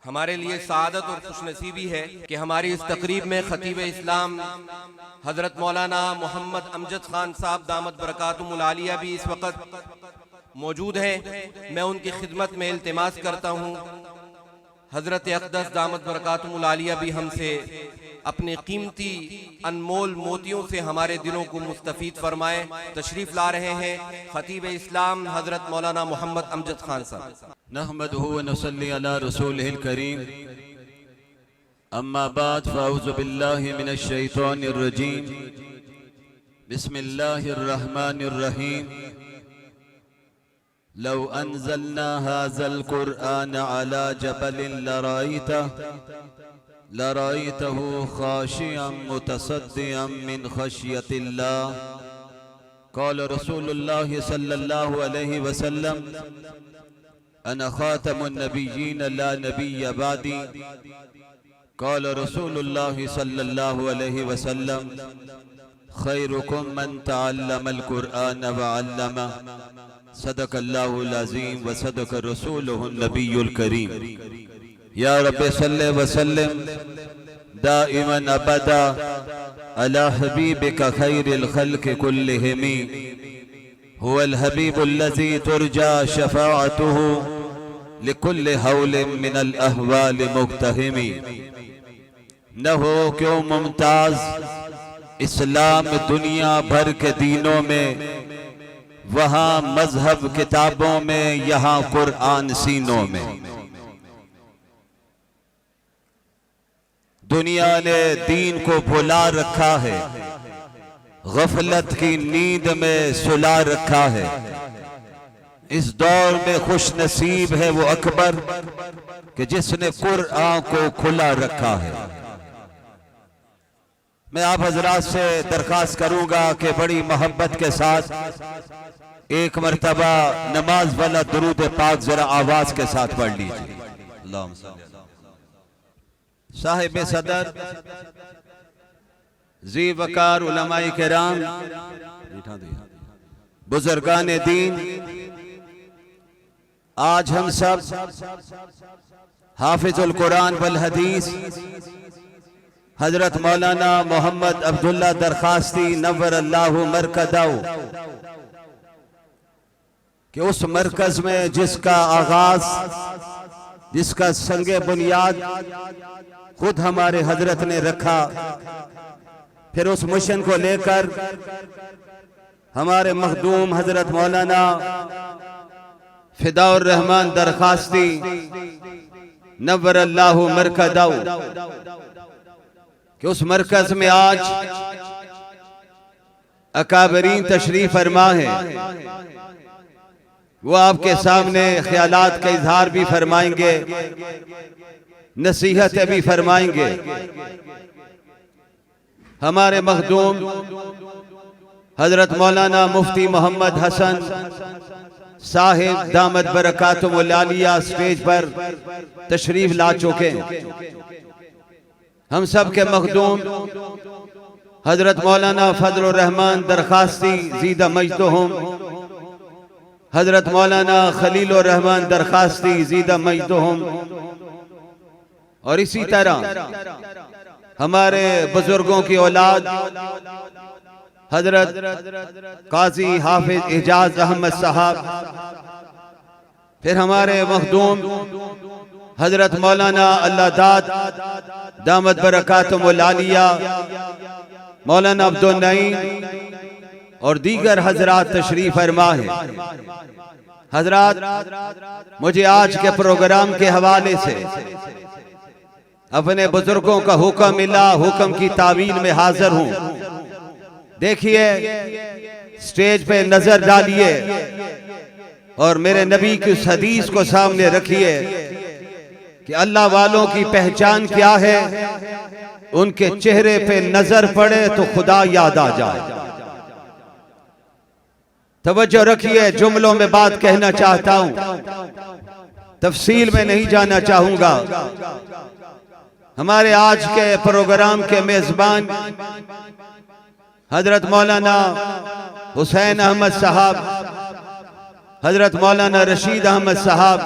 हमारे लिए सआदत और खुशनसीबी है कि हमारी इस तकरीब में खतीब इस्लाम हजरत मौलाना मोहम्मद अमजद खान साहब दामत बरकातुहुल आलिया भी इस वक्त मौजूद हैं। मैं उनकी खिदमत में इल्तिमास करता हूँ हजरत अक़दस दामत बरकातुहुल आलिया भी हमसे अपने कीमती अनमोल मोतियों से हमारे दिलों को मुस्तफीद फरमाए। तशरीफ ला रहे हैं खतीब इस्लाम हजरत मौलाना मोहम्मद अमजद खान साहब। नहमदुहु व नसल्ली अला रसूलिहिल करीम, अम्मा बाद फ़अऊज़ु बिल्लाहि मिनश शैतानिर रजीम, बिस्मिल्लाहिर रहमानिर रहीम। लौ अंज़लना हाज़ल क़ुरआन अला जबलिन लराइतहु ख़ाशिअन मुतसद्दिअन मिन ख़श्यतिल्लाह। क़ाल रसूलुल्लाह सल्लल्लाहु अलैहि वसल्लम अना ख़ातमुन नबिय्यीन ला नबिय्य बादी। क़ाल रसूलुल्लाह सल्लल्लाहु अलैहि वसल्लम खैरुकुम मन तअल्लमल क़ुरआन व अल्लमह। सदक़ल्लाहुल अज़ीम व सदक़ रसूलुहुन नबियुल करीम। या रब्बि सल्लि व सल्लिम दाइमन अबदा अला हबीबिका खैरिल खल्क़ि कुल्लिहिम। हुवल हबीबुल्लज़ी तुरजा शफ़ाअतुहु लिकुल्लि हौलिन मिनल अहवालि मुक़्तहिमी। न हो क्यों मुमताज़ इस्लाम दुनिया भर के दीनों में, वहाँ मजहब किताबों में, यहाँ कुरआन सीनों में। दुनिया ने दीन को भुला रखा है, गफलत की नींद में सुला रखा है। इस दौर में खुश नसीब है वो अकबर कि जिसने कुरआन को खुला रखा है। मैं आप हजरात से दरखास्त करूंगा कि बड़ी मोहब्बत के साथ एक मर्तबा नमाज वाला दुरूद पाक जरा आवाज के साथ पढ़ लीजिए। साहिब सदर जी वकार उलमाए किराम, बुजुर्गान दीन, आज हम सब हाफिजुल कुरान वल हदीस हजरत मौलाना मोहम्मद अब्दुल्ला दरखास्ती नव्वर अल्लाहु मरकदाहु कि उस मरकज में जिसका आगाज, जिसका संगे बुनियाद खुद हमारे हजरत ने रखा, फिर उस मिशन को लेकर हमारे मखदूम हजरत मौलाना फिदाउर रहमान दरखास्ती नव्वर अल्लाहु मरकदाहु कि उस मरकज में आज अकाबरीन तशरीफ फरमा है। वो आपके सामने ख्यालात का इजहार भी फरमाएंगे, नसीहतें भी फरमाएंगे। हमारे मखदूम हजरत मौलाना मुफ्ती मोहम्मद हसन साहिब दामत बरकातुहुल आलिया स्टेज पर तशरीफ ला चुके हैं। हम सब के मखदूम हजरत मौलाना फजलुर रहमान दरखास्ती ज़ीदा मजदुहुम, हजरत मौलाना खलीलुर रहमान दरखास्ती ज़ीदा मजदुहुम, और इसी तरह हमारे बुजुर्गों की औलाद हजरत काजी हाफिज एजाज अहमद साहब, फिर हमारे मखदूम हजरत मौलाना अल्लादाद दामत बरकातुहुल आलिया, मौलाना अब्दुल नईम और दीगर हजरात तशरीफ फरमा है। हजरात, मुझे आज के प्रोग्राम के हवाले से अपने बुजुर्गों का हुक्म मिला, हुक्म की तावील में हाजिर हूं। देखिए, स्टेज पे नजर डालिए और मेरे नबी की उस हदीस को सामने रखिए कि अल्लाह वालों की पहचान क्या है। उनके चेहरे पे नजर पड़े तो खुदा याद आ जाए। तवज्जो रखिए, जुमलों में बात कहना चाहता हूं, तफसील में नहीं जाना चाहूंगा। हमारे आज के प्रोग्राम के मेजबान हजरत मौलाना हुसैन अहमद साहब, हजरत मौलाना रशीद अहमद साहब,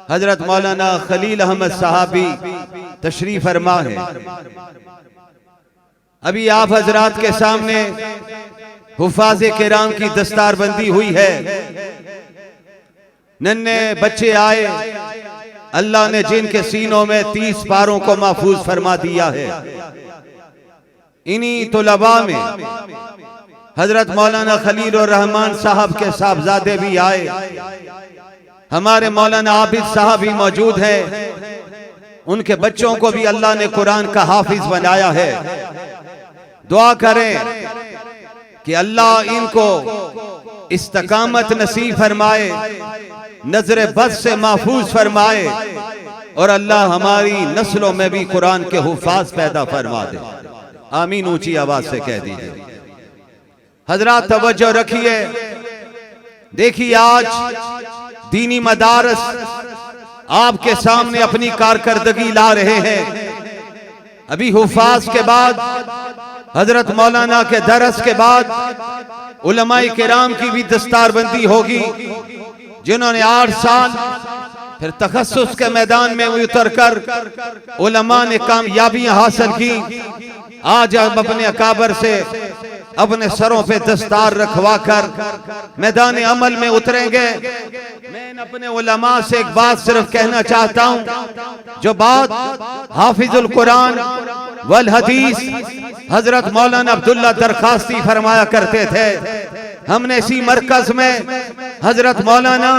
हजरत मौलाना खलील अहमद साहबी तशरीफ फरमा है। अभी आप हजरात के सामने हुफाज़े किराम की दस्तारबंदी हुई है। नन्हे बच्चे आए, अल्लाह ने जिनके सीनों में 30 पारों को महफूज फरमा दिया है। इन्हीं तुलबा में हजरत मौलाना खलील और रहमान साहब के साहबजादे भी आए। हमारे मौलाना आबिद साहब भी मौजूद है। उनके बच्चों को भी अल्लाह ने कुरान का हाफिज बनाया है। दुआ करें कि अल्लाह इनको इस्तकामत नसीब फरमाए, नजर बद से महफूज फरमाए और अल्लाह हमारी नस्लों में भी कुरान के हुफाज पैदा फरमा दे। आमीन ऊंची आवाज से कह दीजिए। हजरात तवज्जो रखिए। देखिए आज दीनी मदारस आपके सामने अपनी कारकर्दगी ला रहे हैं। अभी हुफाज के बाद, हजरत मौलाना के दरस के बाद उलमाए किराम की भी दस्तारबंदी होगी, जिन्होंने 8 साल फिर तखस्सुस के मैदान में उतरकर उलमा ने कामयाबियां हासिल की। आज हम अपने अकाबर से अपने सरों पे दस्तार रखवाकर मैदान अमल में उतरेंगे। मैं अपने उलमा से एक बात सिर्फ कहना चाहता हूं, जो बात हाफिजुल कुरान वल हदीस हजरत मौलाना अब्दुल्ला दरखास्ती फरमाया करते थे। हमने इसी मरकज में हजरत मौलाना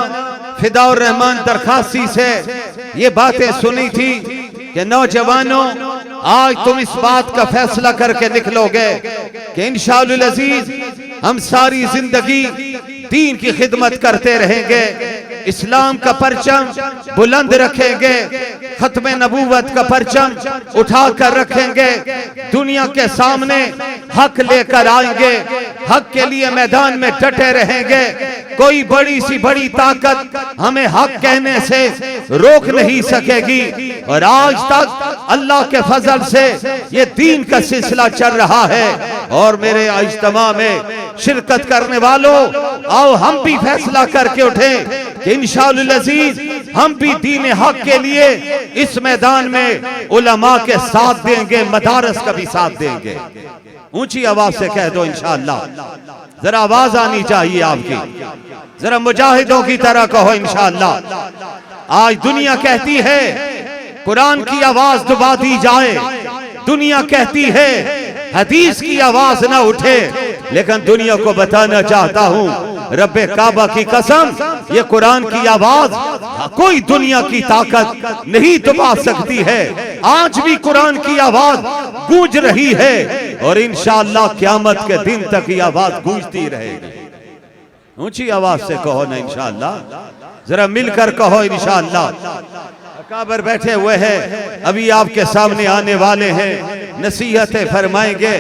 फिदाउर रहमान दरखास्ती से ये बातें सुनी थी कि नौजवानों, आज तुम इस बात का फैसला करके निकलोगे कि इंशाअल्लाह अजीज हम सारी जिंदगी दीन की खिदमत करते रहेंगे, इस्लाम का परचम बुलंद रखेंगे, खत्मे नबूवत का परचम उठाकर रखेंगे, दुनिया के सामने हक लेकर आएंगे, हक के लिए मैदान में डटे रहेंगे। कोई बड़ी सी बड़ी ताकत हमें हक कहने से रोक नहीं सकेगी। और आज तक अल्लाह के फजल से ये दीन का सिलसिला चल रहा है। और मेरे इज्तिमा में शिरकत करने वालों, आओ हम भी फैसला करके उठें कि इंशाअल्लाह अज़ीज हम भी दीन हक के लिए इस मैदान में उलमा के साथ देंगे, मदारस का भी साथ देंगे। ऊंची आवाज से कह दो इंशाअल्लाह। जरा आवाज आनी चाहिए आपकी, जरा मुजाहिदों की तरह कहो इंशाअल्लाह। आज दुनिया कहती है कुरान की आवाज दबा दी जाए, दुनिया कहती है हदीस की आवाज ना उठे, लेकिन दुनिया को बताना चाहता हूं रब्बे काबा की कसम, ये कुरान की आवाज कोई दुनिया की ताकत नहीं दबा सकती है। आज भी कुरान की आवाज गूंज रही है और इंशाअल्लाह क़यामत के दिन तक ये आवाज गूंजती रहेगी। ऊंची आवाज से कहो ना इंशाअल्लाह, जरा मिलकर कहो इंशाअल्लाह। अकाबर बैठे हुए हैं, अभी आपके सामने आने वाले हैं, नसीहतें फरमाएंगे,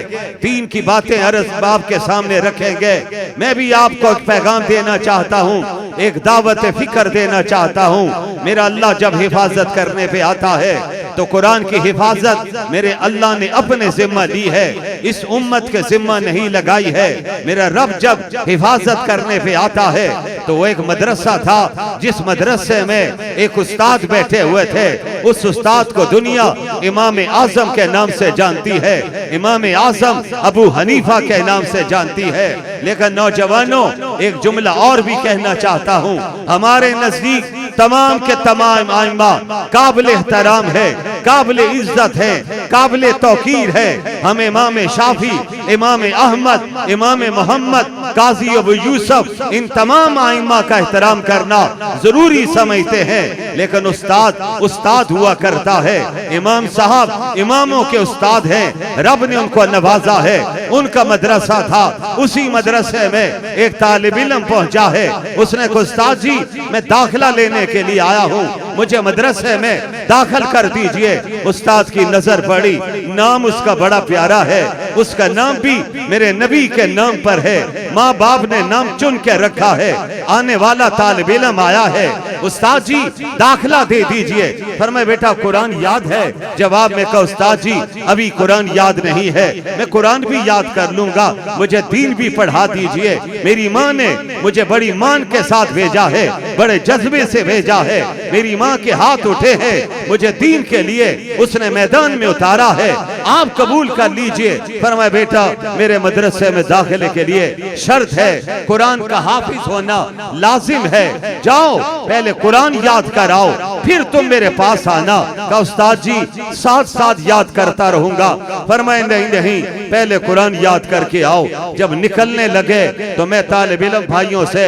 दीन की बातें अर्ज़ आपके सामने रखेंगे। मैं भी आपको एक पैगाम देना चाहता हूँ, एक दावत फिक्र देना चाहता हूँ। मेरा अल्लाह जब हिफाजत करने पे आता है तो कुरान की हिफाजत मेरे अल्लाह ने अपने जिम्मा ली है, इस उम्मत के जिम्मा नहीं लगाई है। मेरा रब जब हिफाजत करने पे आता है तो वो एक मदरसा था, जिस मदरसे में एक उस्ताद बैठे हुए थे। उस उस्ताद को दुनिया इमाम आजम के नाम से जानती है, इमाम आजम अबू हनीफा के नाम से जानती है। लेकिन नौजवानों, एक जुमला और भी कहना चाहता हूँ। हमारे नजदीक तमाम के तमाम आइमा काबिल एहतराम है, काबिल इज्जत है, काबिल तौकीर है। हम इमाम शाफी, इमाम अहमद, इमाम मोहम्मद, काजी अबू यूसुफ, इन तमाम आइमा का एहतराम करना जरूरी समझते हैं। लेकिन उस्ताद हुआ करता है। इमाम साहब इमामों के उस्ताद हैं, रब ने उनको नवाजा है। उनका मदरसा था, उसी मदरसे में एक तालिब इल्म पहुंचा है। उसने कहा उस्ताद जी मैं दाखिला लेने के लिए आया हूँ, मुझे मदरसे में दाखिल कर दीजिए। उस्ताद की नजर पड़ी, नाम उसका बड़ा प्यारा है, उसका नाम भी मेरे नबी के नाम पर है, माँ बाप ने नाम चुन के रखा है। आने वाला तालिब इल्म आया है, उस्ताद जी दाखिला दे दीजिए। फरमाया बेटा कुरान याद है? जवाब में कहा उस्ताद जी अभी कुरान याद नहीं है, मैं कुरान भी याद कर लूंगा, मुझे दीन भी पढ़ा दीजिए। मेरी माँ ने मुझे बड़ी मान के साथ भेजा है, बड़े जज्बे से भेजा है। मेरी माँ के हाथ उठे हैं, मुझे दीन के लिए उसने मैदान में उतारा है, आप कबूल कर लीजिए। फरमाया बेटा मेरे मदरसे में दाखिले के लिए शर्त है कुरान का हाफिज होना लाजिम है, जाओ पहले कुरान याद कराओ फिर तुम मेरे पास आना। का उस्ताद जी साथ साथ याद करता रहूंगा। फरमाए नहीं नहीं, पहले कुरान याद करके आओ। जब निकलने लगे तो मैं तालिब इल्म भाइयों से,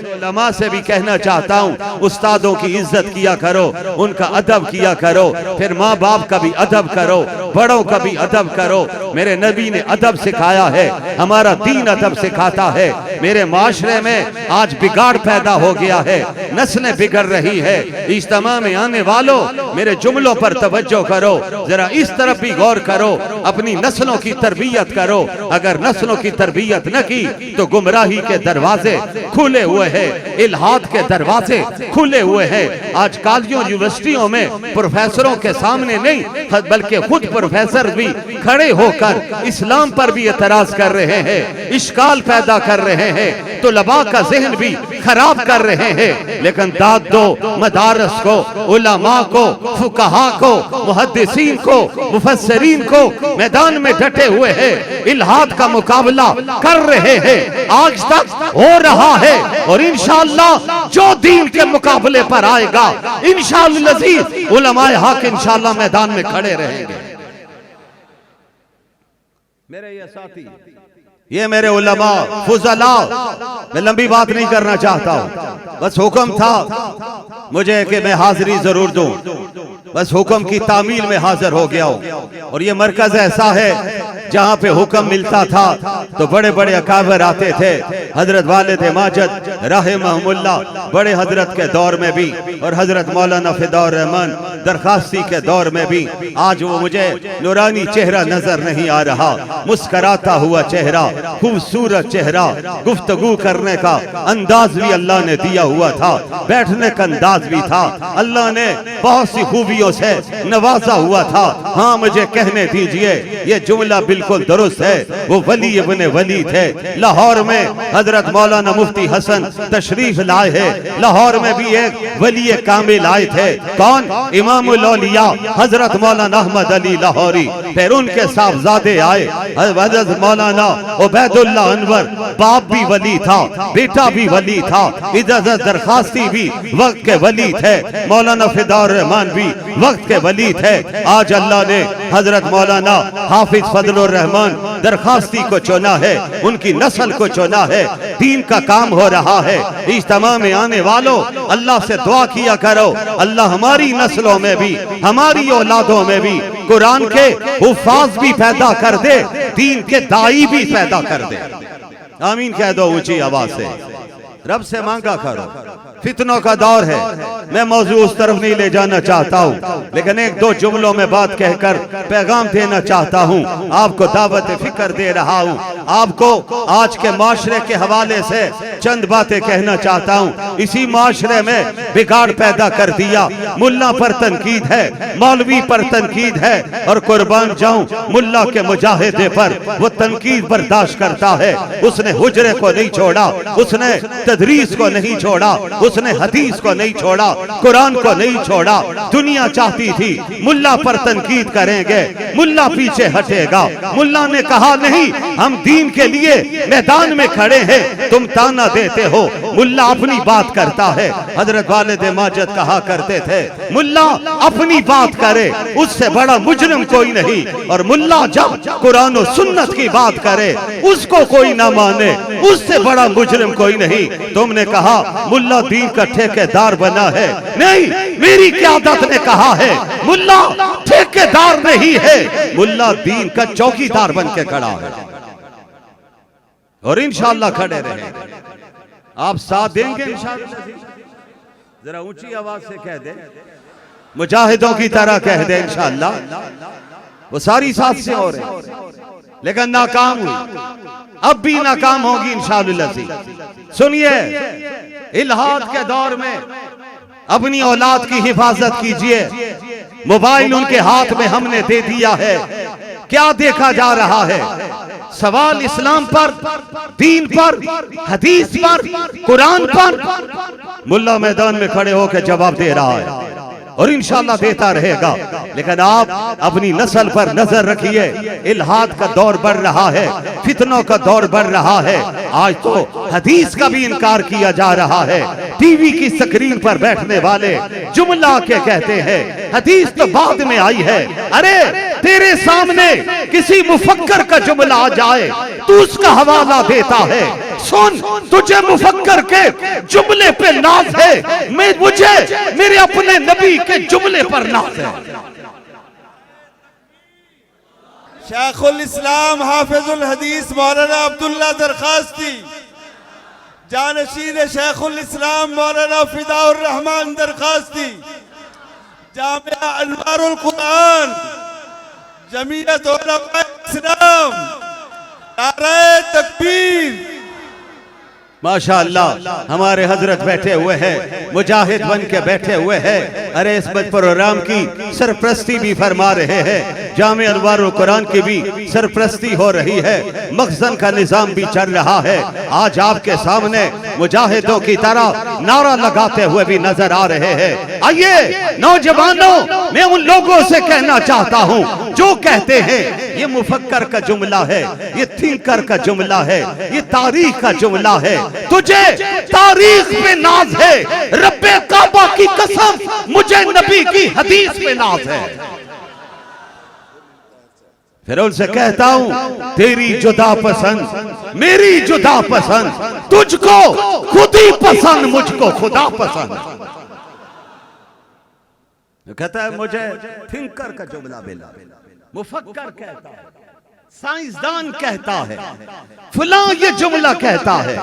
उलमा से भी कहना चाहता हूँ, उस्तादों की इज्जत किया करो, उनका अदब किया करो, फिर माँ बाप का भी अदब करो, बड़ों का भी अदब करो। मेरे नबी ने अदब सिखाया है, हमारा दीन अदब सिखाता है। मेरे माशरे में आज बिगाड़ पैदा हो गया है, नस्लें बिगड़ रही है। इज्तिमा में आने वालों मेरे जुमलों पर तवज्जो करो, जरा इस तरफ भी गौर करो, अपनी नस्लों की तरबियत करो। अगर नस्लों की तरबियत न की तो गुमराही के दरवाजे खुले हुए हैं, इल्हाद के दरवाजे खुले हुए हैं। आज कॉलेजों यूनिवर्सिटियों में प्रोफेसरों के सामने नहीं बल्कि खुद प्रोफेसर भी खड़े होकर इस्लाम पर भी एतराज कर रहे हैं, इश्काल पैदा कर रहे हैं, तो लबा का जहन भी खराब कर रहे हैं। लेकिन दाद दो मदारस को, उलमा को, फुकहा को, मुहद्दिसीन को, मुफस्सिरीन को, मैदान में डटे हुए हैं, इल्हाद का मुकाबला कर रहे हैं, आज तक हो रहा है। और इंशाअल्लाह जो दीन के मुकाबले पर आएगा इंशाअल्लाह उलमाए हक इंशाअल्लाह मैदान में खड़े रहेंगे। मेरे ये साथी, ये मेरे उलमा फुजला, मैं लंबी बात नहीं करना चाहता हूं, बस हुक्म था मुझे कि मैं हाजिरी जरूर दूं, बस हुक्म की तामील में हाजिर हो गया हूं। और ये मरकज ऐसा है जहां पे हुक्म मिलता था तो बड़े बड़े अकाबर आते थे, हजरत वालिद माजिद रहमहुल्लाह बड़े हजरत के दौर में भी, और हजरत मौलाना फिदाउर रहमान दरखास्ती के दौर में भी। आज वो मुझे नूरानी चेहरा नजर नहीं आ रहा, मुस्कराता हुआ चेहरा, खूबसूरत चेहरा, गुफ्तगू करने का अंदाज भी अल्लाह ने दिया हुआ था, बैठने का अंदाज भी था, अल्लाह ने बहुत सी खूबियों से नवाजा हुआ था। हाँ मुझे कहने दीजिए ये जुमला बिल्कुल दुरुस्त है, वो वली इब्ने वली थे। लाहौर में हजरत मौलाना मुफ्ती हसन तशरीफ लाए हैं, लाहौर में भी एक वली कामिल आए थे, कौन? इमामुल औलिया हजरत मौलाना अहमद अली लाहौरी। फिर उनके साहबजादे आए, हजरत मौलाना उबैदुल्ला अनवर, बाप भी वली था, बेटा भी वली था, इजाजत दरखास्ती भी वक्त के वली थे, मौलाना फिदाउर रहमान भी वक्त के वली थे। आज अल्लाह ने हजरत मौलाना हाफिज फजलुर रहमान दरखास्ती को चुना है, उनकी नस्ल को चुना है, दीन का काम हो रहा है। इज्तिमा में आने वालों अल्लाह से दुआ किया करो, अल्लाह हमारी नस्लों में भी, हमारी औलादों में भी कुरान के हुफ़ाज़ भी पैदा कर दे, दीन के दाई भी पैदा कर दे। आमीन कह दो ऊंची आवाज से, रब से मांगा करो। फितनों का दौर है, मैं मौजू उस तरफ नहीं ले जाना चाहता हूँ, लेकिन एक दो जुमलों में बात कहकर पैगाम देना चाहता हूँ, आपको दावत फिक्र दे रहा हूँ, आपको आज के माशरे के हवाले से चंद बातें कहना चाहता हूँ। इसी माशरे में बिगाड़ पैदा कर दिया, मुल्ला पर तनकीद है, मौलवी पर तनकीद है, और कुर्बान जाऊं मुल्ला के मुजाहिदे पर, वो तनकीद बर्दाश्त करता है। उसने हुजरे को नहीं छोड़ा, उसने तदरीस को नहीं छोड़ा, उसने हदीस को नहीं छोड़ा, कुरान को नहीं छोड़ा। दुनिया चाहती थी मुल्ला पर तनकीद करेंगे, मुल्ला पीछे हटेगा। मुल्ला ने कहा नहीं, हम दीन के लिए मैदान में खड़े हैं, तुम ताना देते हो। मुल्ला अपनी बात करता है। हजरत वालिद माजिद कहा करते थे, मुल्ला अपनी बात करे उससे बड़ा मुजरिम कोई नहीं, और मुल्ला जब कुरान और सुन्नत की बात करे उसको कोई ना माने, उससे बड़ा मुजरिम कोई नहीं। तुमने कहा मुल्ला दीन का ठेकेदार बना है, नहीं, मेरी क़यादत ने कहा है मुल्ला ठेकेदार नहीं है, मुल्ला दीन का चौकीदार बन के खड़ा है। और इंशाअल्लाह खड़े रहेंगे। आप साथ देंगे इंशाअल्लाह? जरा ऊंची आवाज से कह दे, मुजाहिदों की तरह कह दे इंशाअल्लाह। वो सारी साथ से हो रहे, लेकिन नाकाम हुई, अब भी नाकाम होगी इंशाअल्लाह। सुनिए, इल्हाद के दौर में अपनी औलाद की हिफाजत कीजिए। मोबाइल उनके हाथ में हमने दे दिया है, क्या देखा जा रहा है? सवाल इस्लाम पर, दीन पर, हदीस पर, कुरान पर मुल्ला मैदान में खड़े होकर जवाब दे रहा है और इंशाअल्लाह देता रहेगा। लेकिन आप अपनी नस्ल पर नजर रखिए, इल्हाद का दौर बढ़ रहा है, फितनों का दौर बढ़ रहा है। आज तो हदीस का भी इनकार किया जा रहा है। टीवी की स्क्रीन पर बैठने वाले जुमला के कहते हैं हदीस तो बाद में आई है। अरे तेरे सामने किसी मुफक्कर का जुमला आ जाए तू उसका हवाला देता है। सुन, तुझे मुफक्कर के जुमले पे नाज है, मुझे मेरे अपने नबी के जुमले पर नाज है। शेखुल इस्लाम हाफिजुल हदीस मौलाना अब्दुल्ला दरखास्ती, जानशीन शेखुल इस्लाम मौलाना फिदाउर रहमान दरखास्ती, जामिया अनवारुल कुरान, जमीयत उलमाए इस्लाम, नारे तकबीर। माशाअल्लाह हमारे हजरत बैठे हुए हैं, मुजाहिद बन के बैठे हुए हैं। अरे इस प्रोग्राम की सरप्रस्ती भी फरमा रहे हैं, जामे अनवारुल कुरान की भी सरप्रस्ती हो रही है, मखजन का निजाम भी चल रहा है। आज आपके सामने मुजाहिदों की तरह नारा लगाते हुए भी नजर आ रहे हैं। आइए नौजवानों, मैं उन लोगों से कहना चाहता हूँ जो कहते हैं ये मुफक्कर का जुमला है, ये थिंकर का जुमला है, ये तारीख का जुमला है। तुझे तारीख पे नाज है, रब्बे काबा की कसम मुझे नबी की हदीस पे नाज है। फिर उनसे कहता हूं तेरी जुदा पसंद मेरी जुदा पसंद, तुझको खुद ही पसंद मुझको खुदा पसंद। कहता है मुझे थिंकर का जुमला मिला, मुफक्कर कहता है, साइंसदान कहता है, फलां ये जुमला कहता है।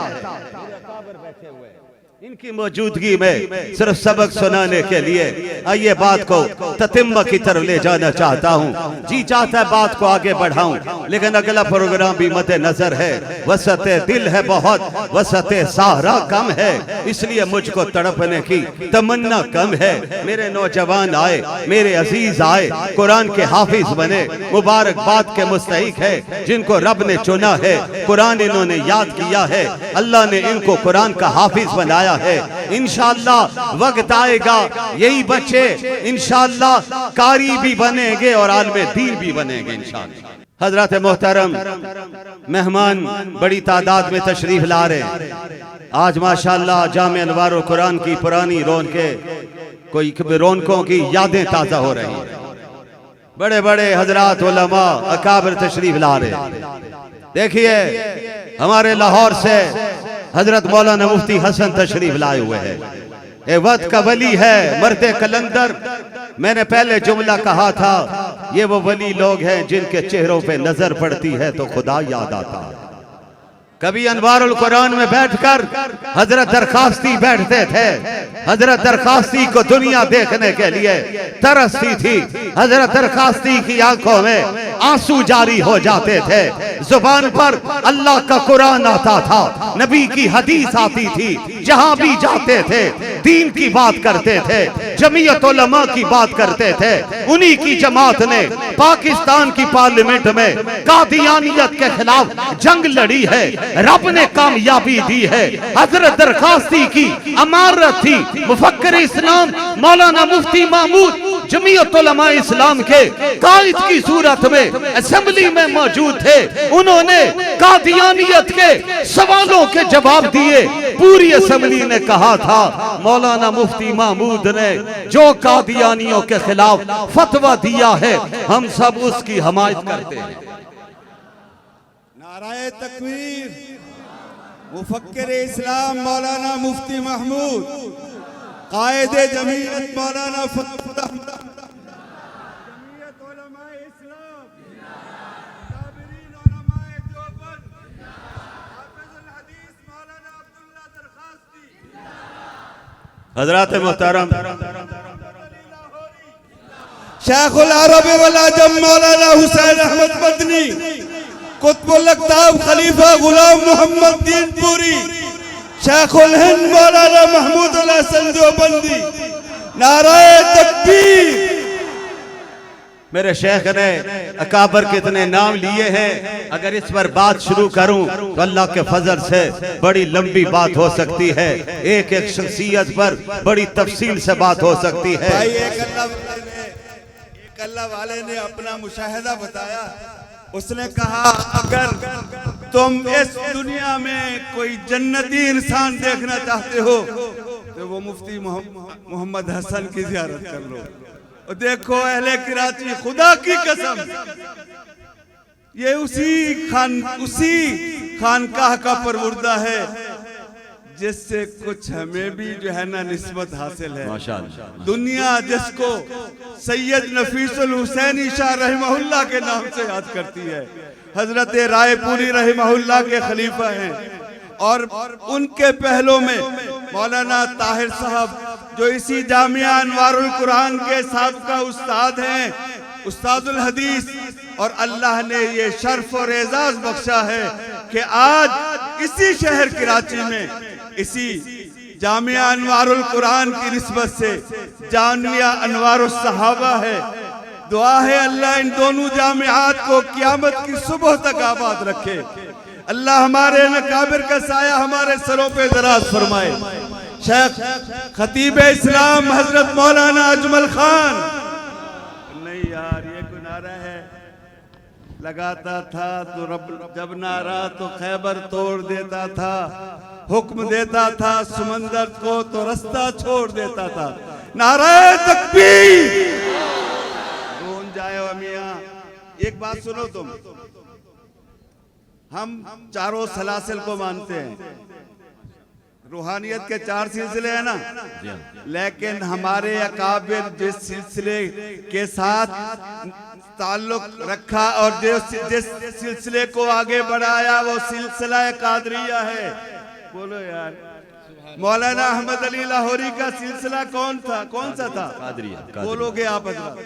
इनकी मौजूदगी में सिर्फ सबक सुनाने के लिए आइए बात को ततिम्मा की तरफ ले जाना चाहता हूँ। जी चाहता है बात को आगे बढ़ाऊं, लेकिन अगला प्रोग्राम भी मद्दे नजर है। वसते दिल है बहुत, वसते सहारा कम है, इसलिए मुझको तड़पने की तमन्ना कम है। मेरे नौजवान आए, मेरे अजीज आए, कुरान के हाफिज बने, मुबारकबाद के मुस्तहिक है जिनको रब ने चुना है। कुरान इन्होंने याद किया है, अल्लाह ने इनको कुरान का हाफिज बनाया है। इंशाअल्लाह वक्त आएगा यही बच्चे इंशाअल्लाह कारी भी बनेंगे और आलिम दीन भी बनेंगे इंशाअल्लाह। हजरत मोहतरम मेहमान बड़ी तादाद में तशरीफ ला रहे। आज माशाअल्लाह जामे अनवारुल कुरान की पुरानी रौनकों की यादें ताजा हो रही हैं। बड़े बड़े हजरात उलमा अकाबिर तशरीफ ला रहे। देखिए हमारे लाहौर से हजरत मौलाना मुफ्ती हसन तशरीफ लाए हुए हैं। ये वक्त का वली है, मर्दे कलंदर। मैंने पहले जुमला कहा था, ये वो वली लोग हैं जिनके चेहरों पे नजर पड़ती है तो खुदा याद आता है। कभी अनवारुल कुरान में बैठकर हजरत दरखास्ती बैठते थे, हजरत दरखास्ती को दुनिया देखने के लिए तरसती थी। हजरत दरखास्ती की आंखों में आंसू जारी हो जाते थे, जुबान पर अल्लाह का कुरान आता था, नबी की हदीस आती थी। जहां भी जाते थे दीन की बात करते थे, जमीयत उलमा की बात करते थे। उन्हीं की जमात ने पाकिस्तान की पार्लियामेंट में कादियानियत के खिलाफ जंग लड़ी है, रब ने कामयाबी दी है। हजरत दरखास्ती की अमारत थी। मुफक्कर इस्लाम मौलाना मुफ्ती महमूद जमीयत उलमा इस्लाम के कायद की सूरत में असेंबली में मौजूद थे। उन्होंने कादियानियत के सवालों के जवाब दिए। पूरी असेंबली ने कहा था मौलाना मुफ्ती महमूद ने जो कादियानियों के खिलाफ फतवा दिया है हम सब उसकी हमायत करते हैं। नाराए तकबीर। मुफक्किर इस्लाम मौलाना मुफ्ती महमूद, कायदे जमीयत मौलाना जमीयत उलमाए इस्लाम, साबिरीन उलमाए देवबंद, हाफिजुल हदीस मौलाना अब्दुल्ला दरखास्ती। हजरात मोहतरम शेखुल अरब वल अजम मौलाना हुसैन अहमद मदनी, कुतुबुल अक़ताब खलीफा गुलाम मोहम्मद दीनपुरी, शेखुल हिंद मौलाना महमूद हसन देवबंदी। नाराए तकबीर। मेरे शेख ने अकाबर के इतने नाम लिए हैं, अगर इस पर बात शुरू करूं तो अल्लाह के फजल से बड़ी लंबी बात हो सकती है। एक एक शख्सियत पर बड़ी तफसील से बात हो सकती है। भाई एक अल्लाह वाले ने अपना मुशाहिदा बताया। उसने कहा अगर तुम इस दुनिया में कोई जन्नती इंसान देखना चाहते हो तो वो मुफ्ती मोहम्मद हसन की ज़ियारत कर लो। और देखो अहले कराची, खुदा की कसम, ये उसी खानकाह का परवुर्दा है जिससे कुछ हमें भी जो है ना निस्बत हासिल है। माशाअल्लाह। दुनिया जिसको सैयद नफीसुल हुसैनी शाह रहमहुल्लाह के नाम से याद करती है, हजरत रायपुरी रहमहुल्लाह के खलीफा हैं, और उनके पहलों में मौलाना ताहिर साहब जो इसी जामिया अनवारुल कुरान के साबका उस्ताद हैं, उस्तादुल हदीस, और अल्लाह ने ये शर्फ और एजाज बख्शा है कि आज इसी शहर कराची में इसी जामिया अनवारुल कुरान की निस्बत से जामिया अनवारुल सहाबा है। दुआ है अल्लाह इन दोनों जामियात को क़यामत की सुबह तक आबाद रखे। अल्लाह हमारे नकाबिर का साया हमारे सरों पे दराज फरमाए। शेख खतीब इस्लाम हजरत मौलाना अजमल खान, नहीं यार ये कोई नारा है, लगाता था तो रब, जब नारा तो खैबर तोड़ देता था, हुक्म देता था समंदर को तो रास्ता छोड़ देता था। नारा तकबीर गूंज जाए मियां। एक बात सुनो तुम, हम चारों सलासिल को मानते हैं, रूहानियत के 4 सिलसिले हैं ना, लेकिन हमारे अकाबिर जिस सिलसिले के साथ ताल्लुक रखा और जिस सिलसिले को आगे बढ़ाया वो सिलसिला कादरिया है। बोलो यार, मौलाना अहमद अली लाहौरी का सिलसिला कौन सा था? कादरिया। बोलोगे आप हजरत?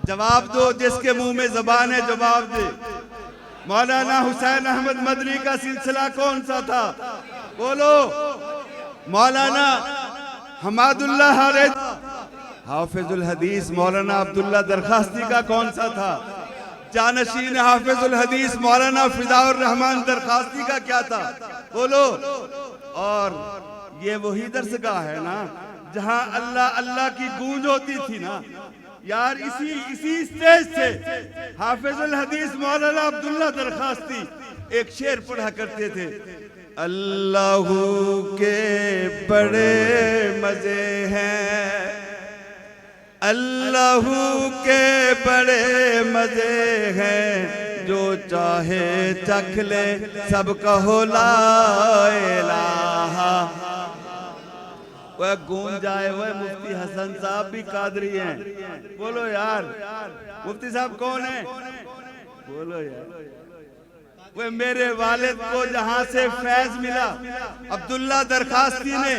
जवाब दो, जिसके मुंह में जबान है जवाब दे। मौलाना हुसैन अहमद मदनी का सिलसिला कौन सा था? बोलो। मौलाना हमादुल्लाह हाफिजुल हदीस मौलाना अब्दुल्ला दरखास्ती का कौन सा था? जानशीन हाफिजुल हदीस मौलाना फिदाउर रहमान दरखास्ती का क्या था? बोलो। और ये वही दरसगाह है ना जहां अल्लाह अल्लाह की गूंज होती थी ना यार। इसी स्टेज से हाफिजुल हदीस मौलाना अब्दुल्ला दरखास्ती एक शेर पढ़ा करते थे, अल्लाह के बड़े मजे हैं, अल्लाह के बड़े मजे हैं, जो चाहे चख ले सब कहो ला इलाहा। वह गूंज जाए। वह मुफ्ती हसन साहब भी कादरी हैं। बोलो यार, मुफ्ती साहब कौन है? बोलो यार। वह मेरे वालिद को जहां से फैज मिला, अब्दुल्ला दरखास्ती ने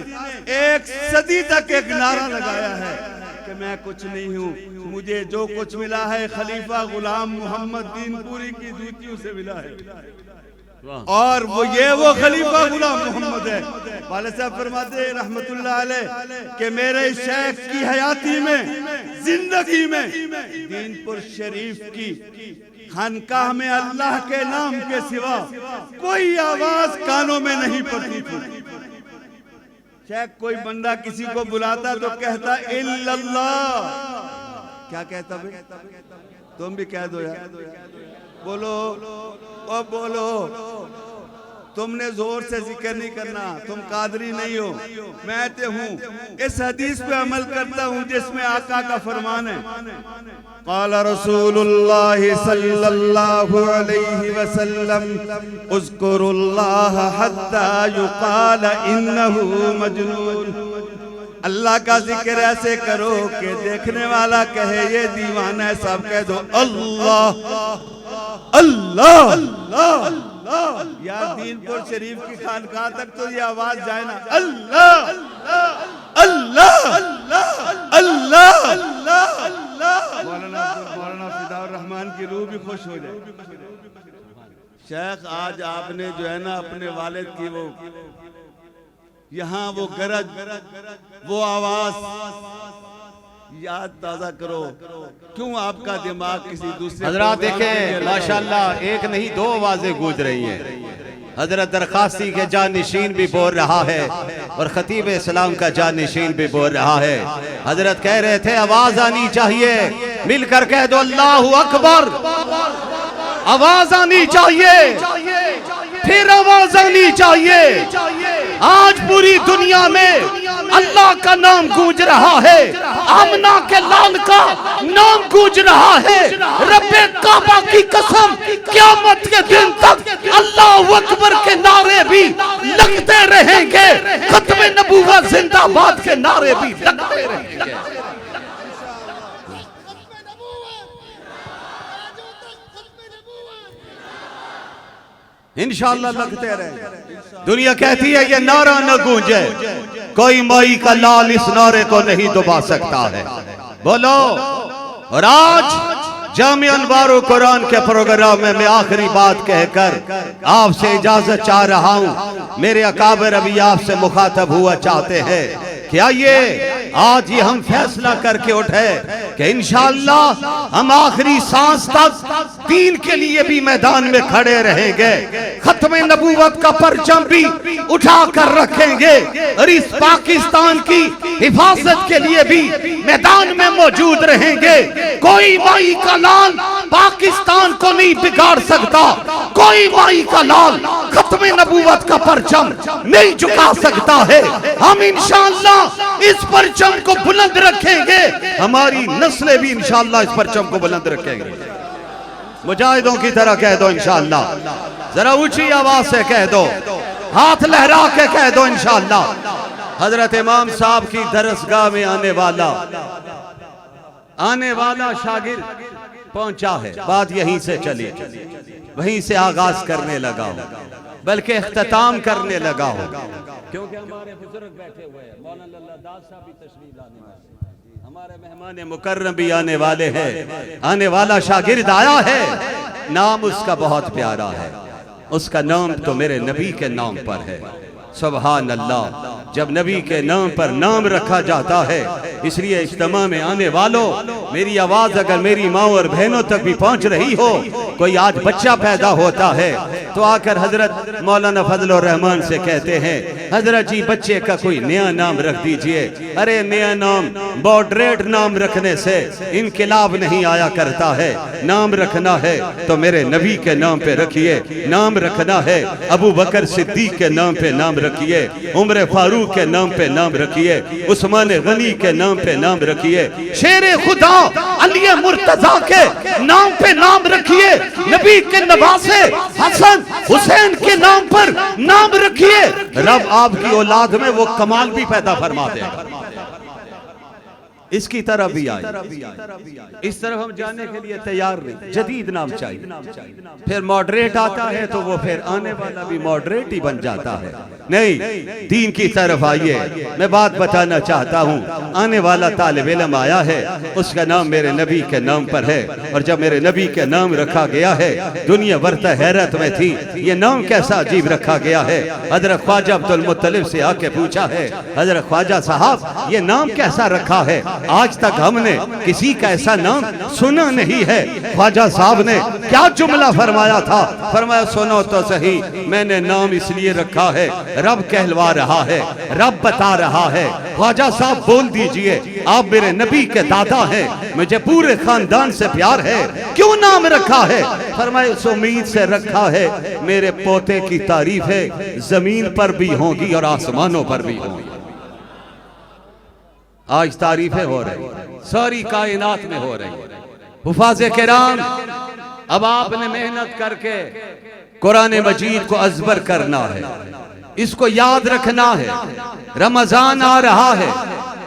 1 सदी तक एक नारा लगाया है कि मैं कुछ नहीं हूँ, मुझे जो कुछ मिला है खलीफा गुलाम मोहम्मद दीनपुरी की जूतियों से मिला है। और वो खलीफा गुलाम मोहम्मद है। वाले साहब फरमाते रहमतुल्लाह अलैह कि मेरे शेख की हयाती में, जिंदगी में दीनपुर शरीफ की खानकाह में अल्लाह के नाम के सिवा कोई आवाज कानों में नहीं पड़ती थी। शेख कोई बंदा किसी को बुलाता तो कहता इल्लल्लाह। क्या कहता भाई? तुम भी कह दो यार। बोलो ओ बोलो। तुमने जोर से जिक्र नहीं करना, तुम कादरी नहीं हो, मैं तो हूँ। इस हदीस पे अमल करता हूँ जिसमें आका का फरमान है, क़ाल रसूलुल्लाह सल्लल्लाहु अलैहि वसल्लम उज़्कुरुल्लाह हत्ता युक़ाल इन्नहु मजनून। अल्लाह का जिक्र ऐसे करो कि देखने वाला कहे ये दीवाना है। सब कह दो अल्लाह अल्लाह अल्लाह। यार दीनपुर शरीफ की खानकाह तक तो ये आवाज जाए ना, अल्लाह अल्लाह अल्लाह अल्लाह। मौलाना फिदाउर रहमान की रूह भी खुश हो जाए। शेख आज आपने जो है ना अपने वालिद की वो यहाँ वो गरज, वो आवाज, याद ताजा करो, क्यों आपका दिमाग किसी दूसरे हजरात प्रोग्राम में देखें लगा माशाल्लाह एक नहीं दो आवाजें गूंज रही हैं। हजरत दरखास्ती के जानशीन भी बोल रहा है और खतीब इस्लाम का जानशीन भी बोल रहा है। हजरत कह रहे थे आवाज आनी चाहिए, मिलकर कह दो अल्लाहु अकबर। आवाज आनी चाहिए, फिर आवाज आनी चाहिए। आज पूरी दुनिया में अल्लाह का नाम गूंज रहा है, आमना के लाल का नाम गूंज रहा है। रब्बे काबा की कसम, क़यामत के दिन तक अल्लाह अकबर के नारे भी लगते रहेंगे, खत्म नबूवत जिंदाबाद के नारे भी लगते रहेंगे। इंशाअल्लाह लगते रहे। दुनिया कहती है ये नारा न गूंजे, कोई माई का लाल इस नारे को नहीं दबा सकता है। बोलो। और आज जामिया अनवारुल कुरान के प्रोग्राम में मैं आखिरी बात कहकर आपसे इजाजत चाह रहा हूं। मेरे अकाबिर अभी आपसे मुखातब हुआ चाहते हैं कि आइए आज ये हम फैसला करके उठे कि इंशाअल्लाह हम आखिरी सांस तक दीन के लिए भी मैदान में खड़े रहेंगे, खत्म नबूवत का परचम भी उठा कर रखेंगे और इस पाकिस्तान की हिफाजत के लिए भी मैदान में मौजूद रहेंगे। कोई माई का लाल पाकिस्तान को नहीं बिगाड़ सकता, कोई माई का लाल खत्म नबूवत का परचम नहीं झुका सकता है। हम इंशाअल्लाह इस परचम को बुलंद रखेंगे, हमारी नस्लें भी इंशाअल्लाह इस परचम को बुलंद रखेंगे। मुजाहिदों की तरह कह दो इंशाअल्लाह, जरा ऊंची आवाज से कह दो, हाथ लहरा के कह दो इंशाअल्लाह। हजरत इमाम साहब की दरसगाह में आने वाला शागिर्द पहुंचा है, बात यहीं से चली, वहीं से आगाज करने लगा हो, बल्कि इख्तिताम करने लगा हो, क्योंकि हमारे बुजुर्ग बैठे हुए हैं, मौलाना दाद साहब भी तशरीफ लाने वाले, हमारे मेहमान मुकर्रम भी आने वाले हैं। आने वाला शागिर्द आया है, नाम उसका बहुत प्यारा है, उसका नाम तो मेरे नबी के नाम पर है। सुभान अल्लाह। जब नबी के नाम पर नाम रखा जाता है, इसलिए इज्तिमा में आने वालों, मेरी आवाज अगर मेरी माँ और बहनों तक भी पहुंच रही हो, कोई आज बच्चा पैदा होता है तो आकर हजरत मौलाना फजल रहमान से कहते हैं, हजरत जी बच्चे का कोई नया नाम रख दीजिए। अरे नया नाम, मॉडरेट नाम रखने से इनकलाब नहीं आया करता है। नाम रखना है तो मेरे नबी के नाम पे रखिए, नाम रखना है अबू बकर सिद्दीक के नाम पे नाम रखिए, उमर फारूक के नाम पे नाम रखिए, उस्मान गनी के नाम पे नाम रखिए, शेर खुदा अली मुर्तजा के नाम पे नाम रखिए, नबी के नवासे हसन हुसैन के नाम पर नाम रखिए। रब आपकी औलाद में वो कमाल भी पैदा फरमा देगा। इसकी तरफ भी आए, इस तरफ हम जाने के लिए तैयार नहीं, जदीद नाम चाहिए। फिर मॉडरेट आता है तो वो फिर आने वाला भी मॉडरेट ही बन जाता है। नहीं, दीन की तरफ आइए। मैं बात बताना चाहता हूँ, आने वाला तालिब इल्म आया है, उसका नाम मेरे नबी के नाम पर है, और जब मेरे नबी के नाम रखा गया है, दुनिया वर्त हैरत में थी, ये नाम कैसा अजीब रखा गया है। हजरत ख्वाजा अब्दुल मुत्तलिब से आके पूछा है, हजरत ख्वाजा साहब ये नाम कैसा रखा है? आज तक हमने किसी का ऐसा नाम सुना नहीं है। ख्वाजा साहब ने क्या जुमला फरमाया था? फरमाया सुनो तो सही, मैंने नाम इसलिए रखा है, रब कहलवा रहा है, रब बता रहा है। ख्वाजा साहब बोल दीजिए, आप मेरे नबी के दादा हैं, मुझे पूरे खानदान से प्यार है, क्यों नाम रखा है? फरमाया इस उम्मीद से रखा है, मेरे पोते की तारीफें जमीन पर भी होंगी और आसमानों पर भी होंगी। आज तारीफें हो रही, सारी कायनात में हो रही। हुफाज़े किराम, अब आपने मेहनत करके कुरान मजीद को अज़बर करना है, इसको याद रखना है। रमजान आ रहा है,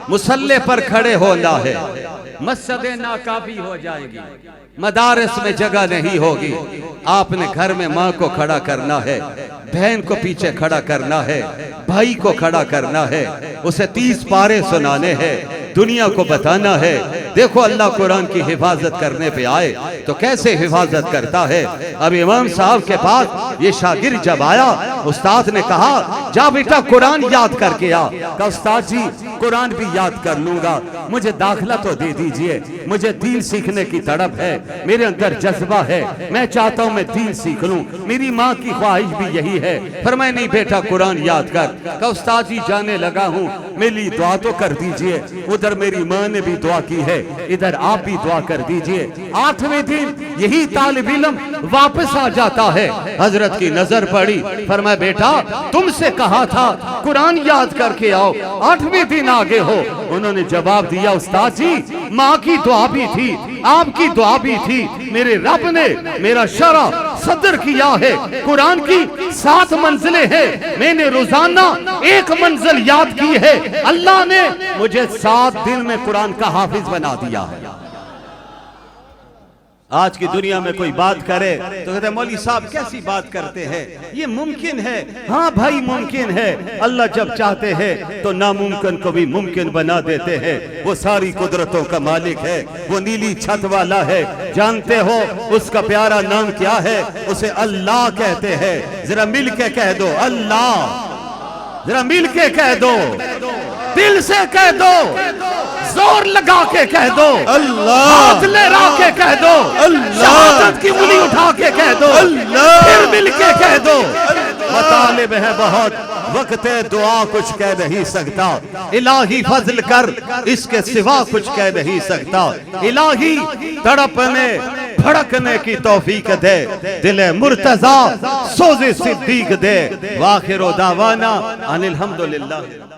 मुसल्ले पर खड़े होना है, मस्जिदें नाकाफी हो जाएगी, मदारस में जगह नहीं होगी, आपने घर में माँ को खड़ा करना है, बहन को पीछे खड़ा करना है, भाई को खड़ा करना है, उसे 30 पारे सुनाने हैं, दुनिया को बताना है देखो अल्लाह कुरान की हिफाजत करने पे आए तो कैसे हिफाजत करता है। अब इमाम साहब के पास ये शागिर्द जब आया, उस्ताद ने कहा जा बेटा कुरान याद करके आ। कहा उस्ताद जी कुरान भी याद कर लूंगा। मुझे दाखिला तो दे दीजिए, मुझे दीन सीखने की तड़प है, मेरे अंदर जज्बा है, मैं चाहता हूं मैं दीन सीख लूं। मेरी माँ की ख्वाहिश भी यही है। फरमाया नहीं बेटा कुरान याद कर। कहा उस्ताद जी जाने लगा हूं, मेरी दुआ तो कर दीजिए। उधर मेरी माँ ने भी दुआ की है, इधर आप भी दुआ कर दीजिए। 8वें दिन यही तालिब इल्म वापस आ जाता है। हजरत की नजर पड़ी, फरमाया बेटा तुमसे कहा था कुरान याद करके आओ, 8वें दिन आगे हो। उन्होंने जवाब दिया उस्ताद जी माँ की दुआ भी थी, आपकी दुआ भी थी, मेरे रब ने मेरा शरा सदर किया है। कुरान की 7 मंजिलें हैं, मैंने रोजाना 1 मंजिल याद की है। अल्लाह ने मुझे 7 दिन में कुरान का हाफिज बना दिया है। आज की दुनिया में कोई बात करे तो कहते हैं मौलवी साहब कैसी बात करते हैं, ये मुमकिन है। हाँ भाई मुमकिन है। अल्लाह जब चाहते हैं तो नामुमकिन को भी मुमकिन बना देते हैं। वो सारी कुदरतों का मालिक है, वो नीली छत वाला है। जानते हो उसका प्यारा नाम क्या है? उसे अल्लाह कहते हैं। जरा मिल के कह दो अल्लाह, जरा मिल के कह दो, दिल से कह दो, जोर लगा के कह दो अल्लाह, हाथ लहरा के कह दो अल्लाह, शहादत की उंगली उठा के कह दो अल्लाह, फिर मिल के कह दो। मतालिब है बहुत, वक्त दुआ कुछ कह नहीं सकता। इलाही फजल कर, इसके सिवा कुछ कह नहीं सकता। इलाही तड़पने भड़कने की तौफीक दे, दिले मुर्तजा सोज़े सिद्दीक दे। वाखिर दावाना अनिल हम्दुलिल्लाह।